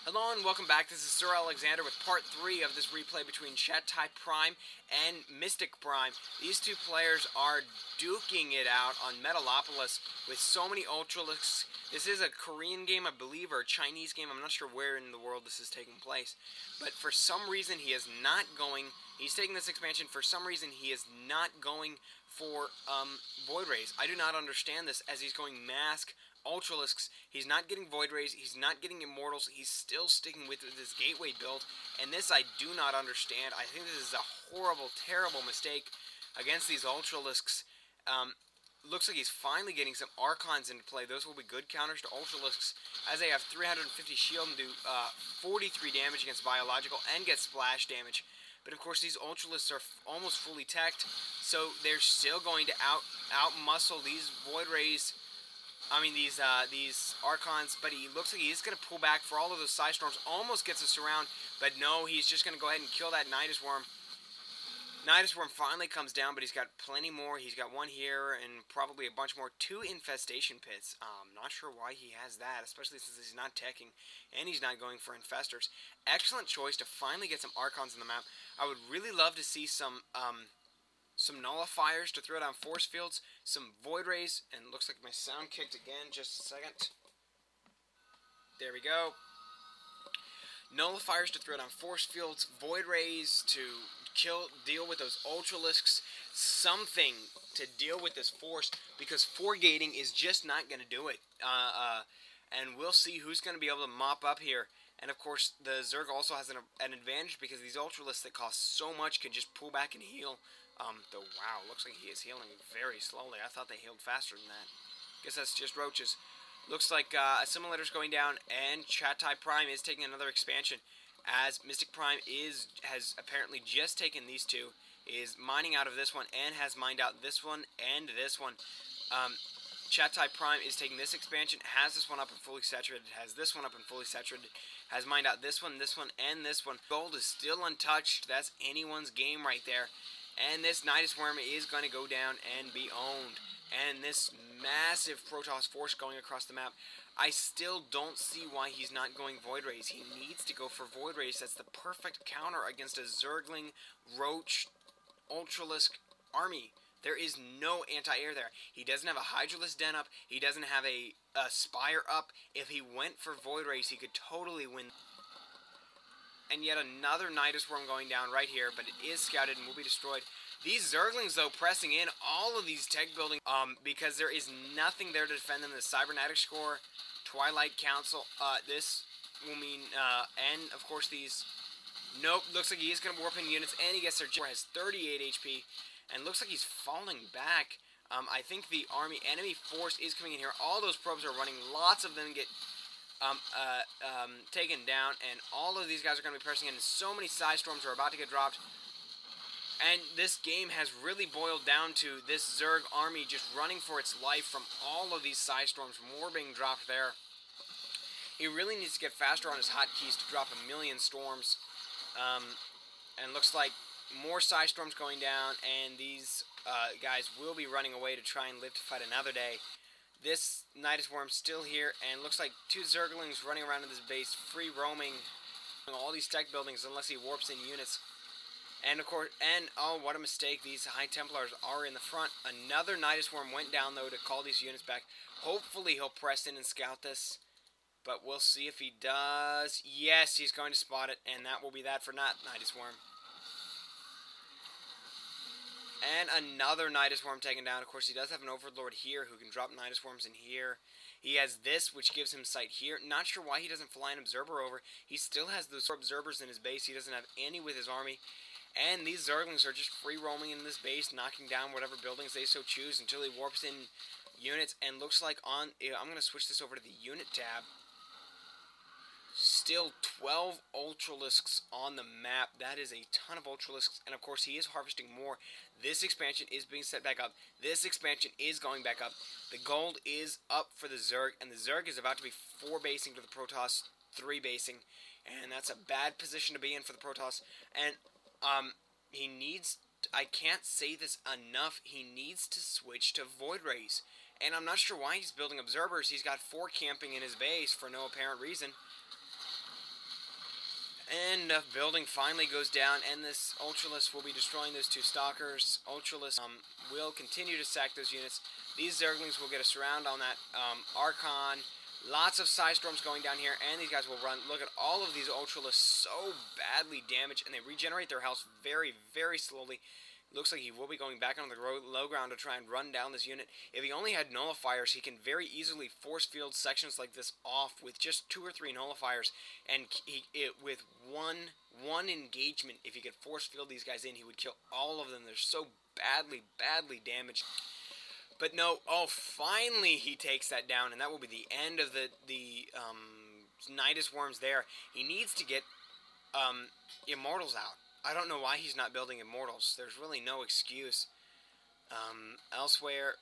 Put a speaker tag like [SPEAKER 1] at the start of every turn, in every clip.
[SPEAKER 1] Hello and welcome back. This is Sir Alexander with part 3 of this replay between ChiTaPrime and ChiTaPrime. These two players are duking it out on Metalopolis with so many Ultralisks. This is a Korean game, I believe, or a Chinese game. I'm not sure where in the world this is taking place. But for some reason he is not going, he's taking this expansion, for some reason he is not going for Void Rays. I do not understand this, as he's going Mask, Ultralisks. He's not getting Void Rays, he's not getting Immortals, he's still sticking with his Gateway build, and this I do not understand. I think this is a horrible, terrible mistake against these Ultralisks. Looks like he's finally getting some Archons into play. Those will be good counters to Ultralisks, as they have 350 shield and do 43 damage against Biological and get splash damage. But of course these Ultralisks are almost fully teched, so they're still going to out-muscle these Void Rays. These Archons, but he looks like he's going to pull back for all of those Psy Storms. Almost gets a surround, but no, he's just going to go ahead and kill that Nidus Worm. Nidus Worm finally comes down, but he's got plenty more. He's got one here and probably a bunch more. 2 Infestation Pits. Not sure why he has that, especially since he's not teching and he's not going for Infestors. Excellent choice to finally get some Archons on the map. I would really love to see some Nullifiers to throw down Force Fields, some Void Rays, and looks like my sound kicked again. Just a second. There we go. Nullifiers to throw down Force Fields, Void Rays to deal with those Ultralisks, something to deal with this Force, because 4-gating is just not going to do it. And we'll see who's going to be able to mop up here. And of course, the Zerg also has an advantage, because these Ultralisks that cost so much can just pull back and heal. Though, wow, looks like he is healing very slowly. I thought they healed faster than that. Guess that's just roaches. Looks like Assimilator's going down, and ChiTaPrime is taking another expansion, as ChiTaPrime has apparently just taken these two, is mining out of this one, and has mined out this one and this one. ChiTaPrime is taking this expansion, has this one up and fully saturated, has this one up and fully saturated, has mined out this one, and this one. Gold is still untouched. That's anyone's game right there. And this Nidus Worm is going to go down and be owned. And this massive Protoss force going across the map, I still don't see why he's not going Void Rays. He needs to go for Void Rays. That's the perfect counter against a Zergling, Roach, Ultralisk army. There is no anti-air there. He doesn't have a Hydralisk Den up. He doesn't have a Spire up. If he went for Void Rays, he could totally win. And yet another Nidus Worm going down right here, but it is scouted and will be destroyed. These Zerglings, though, pressing in all of these tech buildings, because there is nothing there to defend them. The Cybernetics Core, Twilight Council, this will mean, and of course these, nope, looks like he is going to warp in units, and he gets their has 38 HP, and looks like he's falling back. I think the enemy force is coming in here. All those probes are running, lots of them get taken down, and all of these guys are going to be pressing in. So many Psy Storms are about to get dropped, and this game has really boiled down to this Zerg army just running for its life from all of these Psy Storms. More being dropped there. He really needs to get faster on his hotkeys to drop 1,000,000 storms, and looks like more Psy Storms going down, and these guys will be running away to try and live to fight another day. This Nidus Worm still here, and looks like 2 Zerglings running around in this base, free roaming all these tech buildings unless he warps in units. And of course, oh, what a mistake, these High Templars are in the front. Another Nidus Worm went down, though, to call these units back. Hopefully he'll press in and scout this, but we'll see if he does. Yes, he's going to spot it, and that will be that for Nidus Worm. And another Nidus Worm taken down. Of course, he does have an Overlord here who can drop Nidus Worms in here. He has this, which gives him sight here. Not sure why he doesn't fly an Observer over. He still has those Observers in his base. He doesn't have any with his army. And these Zerglings are just free roaming in this base, knocking down whatever buildings they so choose until he warps in units. And looks like I'm going to switch this over to the unit tab. Still 12 Ultralisks on the map. That is a ton of Ultralisks, and of course he is harvesting more. This expansion is being set back up. This expansion is going back up. The gold is up for the Zerg, and the Zerg is about to be 4 basing to the Protoss 3 basing, and that's a bad position to be in for the Protoss. And he needs, I can't say this enough, he needs to switch to Void Rays. And I'm not sure why he's building observers. He's got 4 camping in his base for no apparent reason. And building finally goes down, and this Ultralisk will be destroying those two Stalkers. Ultralisk will continue to sack those units. These Zerglings will get a surround on that Archon. Lots of Psi Storms going down here, and these guys will run. Look at all of these Ultralisks so badly damaged, and they regenerate their health very, very slowly. Looks like he will be going back on the low ground to try and run down this unit. If he only had nullifiers, he can very easily force field sections like this off with just 2 or 3 nullifiers, and with one engagement, if he could force field these guys in, he would kill all of them. They're so badly damaged. But no, oh, finally he takes that down, and that will be the end of the Nidus Worms there. He needs to get Immortals out. I don't know why he's not building Immortals. There's really no excuse. Elsewhere,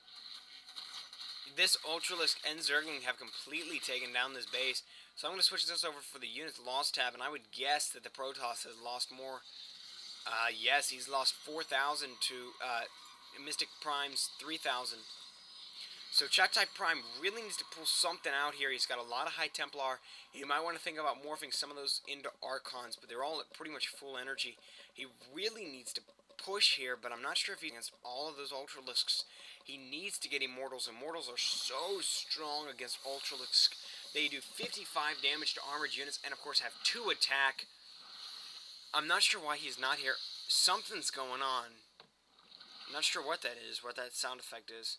[SPEAKER 1] this Ultralisk and Zergling have completely taken down this base. So I'm going to switch this over for the units lost tab, and I would guess that the Protoss has lost more. Yes, he's lost 4,000 to Mystic Prime's 3,000. So ChiTaPrime really needs to pull something out here. He's got a lot of High Templar. You might want to think about morphing some of those into Archons, but they're all at pretty much full energy. He really needs to push here, but I'm not sure if he's against all of those Ultralisks. He needs to get Immortals. Immortals are so strong against Ultralisks. They do 55 damage to armored units, and of course have 2 attack. I'm not sure why he's not here. Something's going on. I'm not sure what that is, what that sound effect is.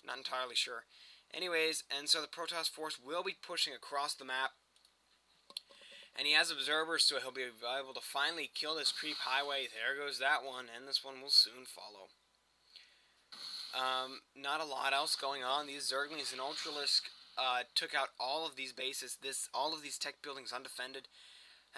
[SPEAKER 1] Not entirely sure. Anyways, and so the Protoss force will be pushing across the map. And he has observers, so he'll be able to finally kill this creep highway. There goes that one, and this one will soon follow. Not a lot else going on. These Zerglings and Ultralisk took out all of these bases. All of these tech buildings undefended.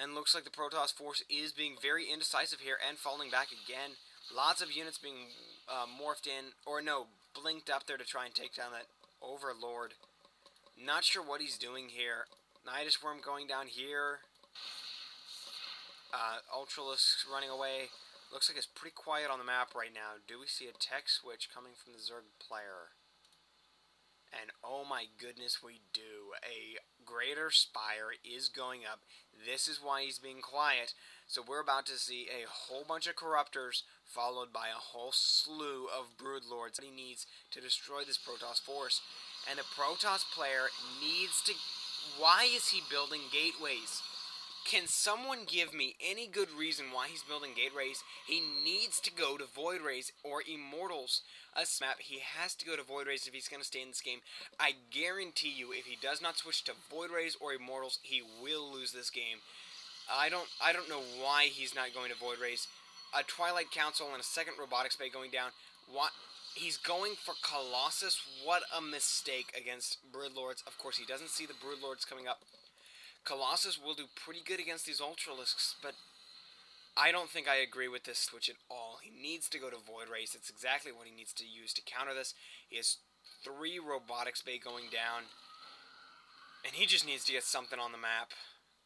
[SPEAKER 1] And looks like the Protoss force is being very indecisive here and falling back again. Lots of units being morphed in, or no, blinked up there to try and take down that Overlord. Not sure what he's doing here. Nidus Worm going down here. Ultralisk running away. Looks like it's pretty quiet on the map right now. Do we see a tech switch coming from the Zerg player? And oh my goodness, we do. A Greater Spire is going up. This is why he's being quiet. So we're about to see a whole bunch of Corruptors followed by a whole slew of Broodlords that he needs to destroy this Protoss force. And the Protoss player needs to... Why is he building gateways? Can someone give me any good reason why he's building gateways? He needs to go to Void Rays or Immortals. A map, he has to go to Void Rays if he's going to stay in this game. I guarantee you, if he does not switch to Void Rays or Immortals, he will lose this game. I don't know why he's not going to Void Rays. A Twilight Council and a second Robotics Bay going down. What? He's going for Colossus. What a mistake against Broodlords. Of course, he doesn't see the Broodlords coming up. Colossus will do pretty good against these Ultralisks, but I don't think I agree with this switch at all. He needs to go to Void Race. It's exactly what he needs to use to counter this. He has 3 Robotics Bay going down, and he just needs to get something on the map.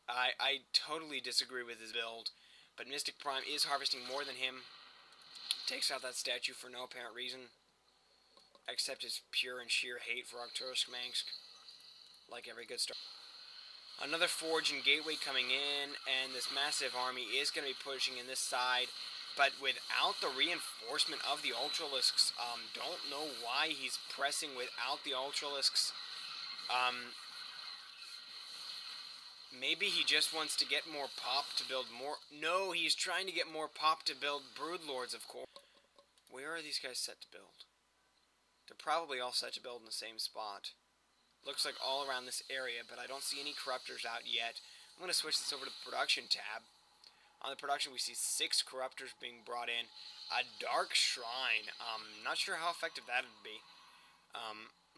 [SPEAKER 1] I totally disagree with his build, but Mystic Prime is harvesting more than him. Takes out that statue for no apparent reason, except his pure and sheer hate for Arcturus Mansk, like every good star. Another Forge and Gateway coming in, and this massive army is going to be pushing in this side, but without the reinforcement of the Ultralisks, don't know why he's pressing without the Ultralisks. Maybe he just wants to get more pop to build more... No, he's trying to get more pop to build Broodlords, of course. Where are these guys set to build? They're probably all set to build in the same spot. Looks like all around this area, but I don't see any Corruptors out yet. I'm going to switch this over to the Production tab. On the Production, we see 6 Corruptors being brought in. A Dark Shrine. Not sure how effective that would be.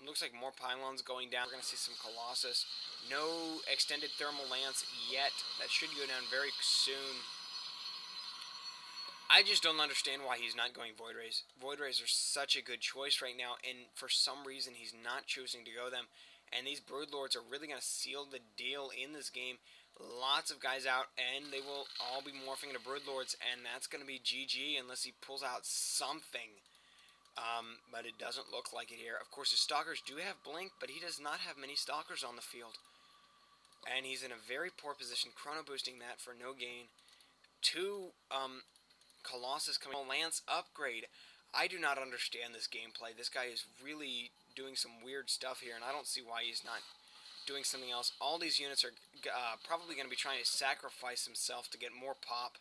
[SPEAKER 1] Looks like more Pylons going down. We're going to see some Colossus. No Extended Thermal Lance yet. That should go down very soon. I just don't understand why he's not going Void Rays. Void Rays are such a good choice right now, and for some reason he's not choosing to go them. And these Broodlords are really going to seal the deal in this game. Lots of guys out, and they will all be morphing into Broodlords, and that's going to be GG unless he pulls out something. But it doesn't look like it here. Of course, his Stalkers do have Blink, but he does not have many Stalkers on the field. And he's in a very poor position, chrono boosting that for no gain. 2 Colossus coming. Lance upgrade. I do not understand this gameplay. This guy is really doing some weird stuff here, and I don't see why he's not doing something else. All these units are probably going to be trying to sacrifice himself to get more pop.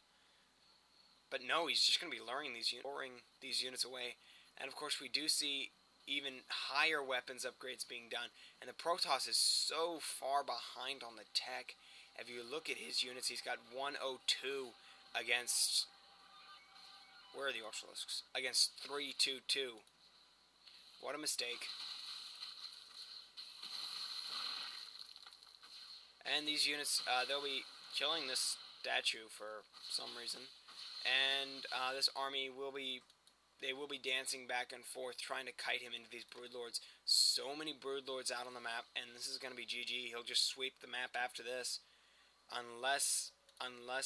[SPEAKER 1] But no, he's just going to be luring these units away. And of course, we do see even higher weapons upgrades being done. And the Protoss is so far behind on the tech. If you look at his units, he's got 102 against... Where are the Ultralisks? Against 322. What a mistake. And these units, they'll be killing this statue for some reason. And this army will be... They will be dancing back and forth, trying to kite him into these Broodlords. So many Broodlords out on the map, and this is going to be GG. He'll just sweep the map after this. Unless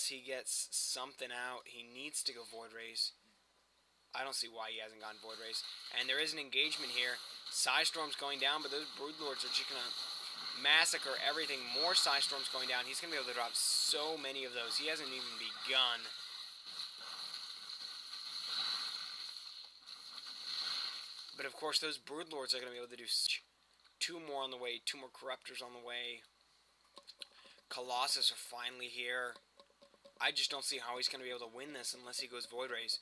[SPEAKER 1] he gets something out, he needs to go Void Rays. I don't see why he hasn't gone Void Rays. And there is an engagement here. Psystorm's going down, but those Broodlords are just going to massacre everything. More Psystorms going down. He's going to be able to drop so many of those. He hasn't even begun. But of course, those Broodlords are going to be able to do 2 more on the way, 2 more Corruptors on the way. Colossus are finally here. I just don't see how he's going to be able to win this unless he goes Void Rays.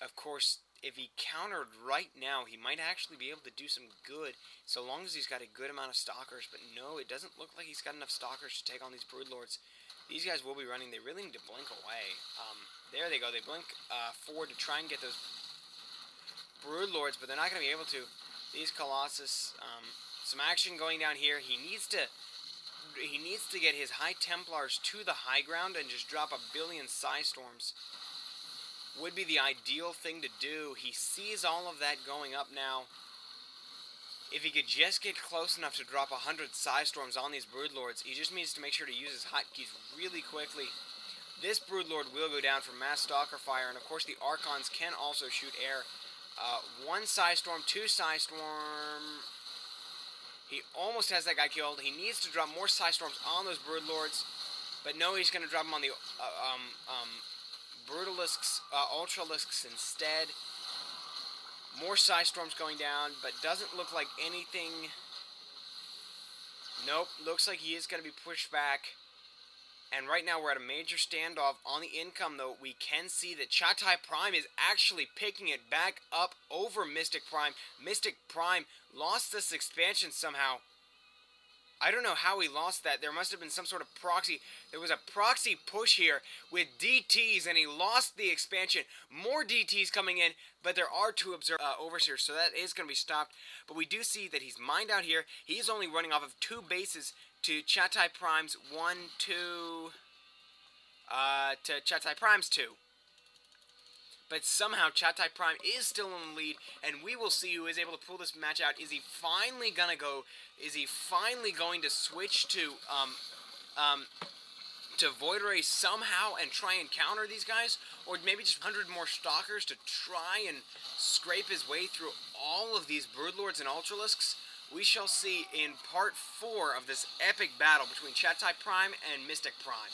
[SPEAKER 1] Of course, if he countered right now, he might actually be able to do some good, so long as he's got a good amount of Stalkers. But no, it doesn't look like he's got enough Stalkers to take on these Broodlords. These guys will be running. They really need to blink away. There they go. They blink forward to try and get those Broodlords, but they're not going to be able to. These Colossus, some action going down here. He needs to get his High Templars to the high ground and just drop 1 billion Psystorms. Would be the ideal thing to do. He sees all of that going up now. If he could just get close enough to drop 100 Psystorms on these Broodlords, he just needs to make sure to use his hotkeys really quickly. This Broodlord will go down from mass Stalker fire, and of course the Archons can also shoot air. 1 Psystorm, 2 Psystorm. He almost has that guy killed. He needs to drop more Psystorms on those Broodlords, but no, he's going to drop them on the Brutalisks, Ultralisks instead. More Psystorms going down, but doesn't look like anything. Nope, looks like he is going to be pushed back. And right now we're at a major standoff. On the income, though, we can see that ChiTaPrime is actually picking it back up over Mystic Prime. Mystic Prime lost this expansion somehow. I don't know how he lost that. There must have been some sort of proxy. There was a proxy push here with DTs, and he lost the expansion. More DTs coming in, but there are 2 overseers, so that is going to be stopped. But we do see that he's mined out here. He's only running off of 2 bases to ChiTaPrime's 1, 2, to ChiTaPrime's 2. But somehow ChiTaPrime is still in the lead, and we will see who is able to pull this match out. Is he finally gonna go? Is he finally going to switch to Void Ray somehow and try and counter these guys, or maybe just 100 more Stalkers to try and scrape his way through all of these Broodlords and Ultralisks? We shall see in part 4 of this epic battle between ChiTaPrime and Mystic Prime.